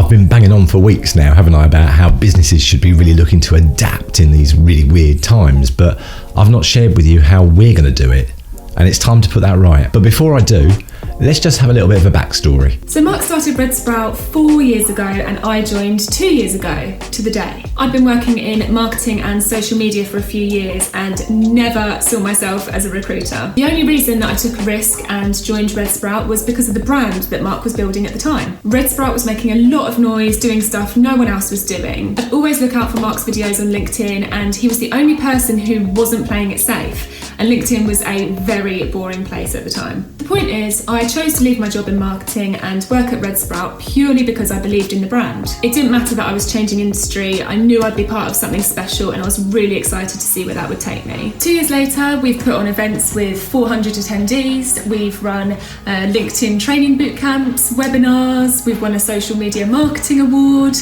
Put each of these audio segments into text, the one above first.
I've been banging on for weeks now, haven't I, about how businesses should be really looking to adapt in these really weird times, but I've not shared with you how we're going to do it. And it's time to put that right. But before I do, let's just have a little bit of a backstory. So Mark started RedSprout 4 years ago and I joined 2 years ago to the day. I've been working in marketing and social media for a few years and never saw myself as a recruiter. The only reason that I took a risk and joined RedSprout was because of the brand that Mark was building at the time. RedSprout was making a lot of noise, doing stuff no one else was doing. I'd always look out for Mark's videos on LinkedIn, and he was the only person who wasn't playing it safe. And LinkedIn was a very boring place at the time. The point is, I chose to leave my job in marketing and work at RedSprout purely because I believed in the brand. It didn't matter that I was changing industry, I knew I'd be part of something special and I was really excited to see where that would take me. 2 years later, we've put on events with 400 attendees, we've run LinkedIn training boot camps, webinars, we've won a social media marketing award.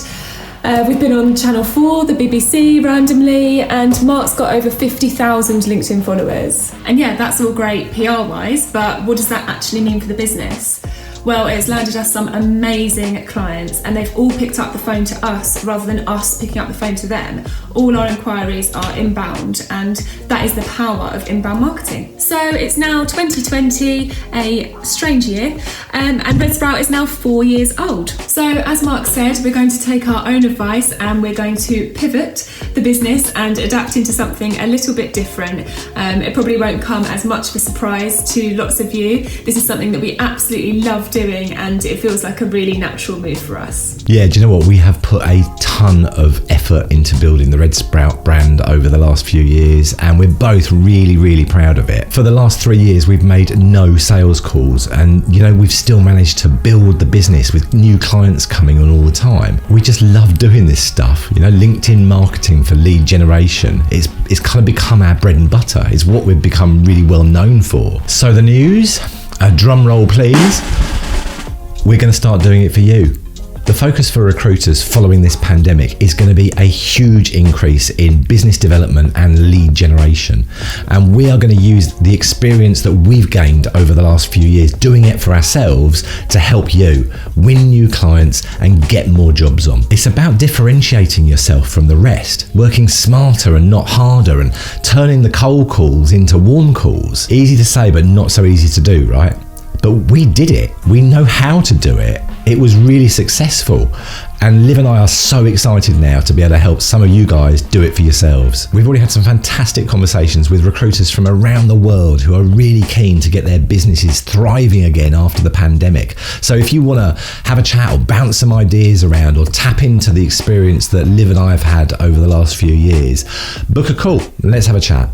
We've been on Channel 4, the BBC randomly, and Mark's got over 50,000 LinkedIn followers. And yeah, that's all great PR-wise, but what does that actually mean for the business? Well, it's landed us some amazing clients and they've all picked up the phone to us rather than us picking up the phone to them. All our inquiries are inbound, and that is the power of inbound marketing. So it's now 2020, a strange year, and RedSprout is now 4 years old. So as Mark said, we're going to take our own advice and we're going to pivot the business and adapt into something a little bit different. It probably won't come as much of a surprise to lots of you. This is something that we absolutely love doing and it feels like a really natural move for us. Yeah, do you know what? We have put a ton of effort into building the RedSprout brand over the last few years, and we're both really proud of it. For the last 3 years, we've made no sales calls, and we've still managed to build the business with new clients coming on all the time. We just love doing this stuff. LinkedIn marketing for lead generation, it's kind of become our bread and butter. It's what we've become really well known for. So the news, a drum roll please. We're going to start doing it for you. The focus for recruiters following this pandemic is going to be a huge increase in business development and lead generation. And we are going to use the experience that we've gained over the last few years doing it for ourselves to help you win new clients and get more jobs on. It's about differentiating yourself from the rest, working smarter and not harder, and turning the cold calls into warm calls. Easy to say, but not so easy to do, right? But we did it. We know how to do it. It was really successful. And Liv and I are so excited now to be able to help some of you guys do it for yourselves. We've already had some fantastic conversations with recruiters from around the world who are really keen to get their businesses thriving again after the pandemic. So if you want to have a chat or bounce some ideas around or tap into the experience that Liv and I have had over the last few years, book a call and let's have a chat.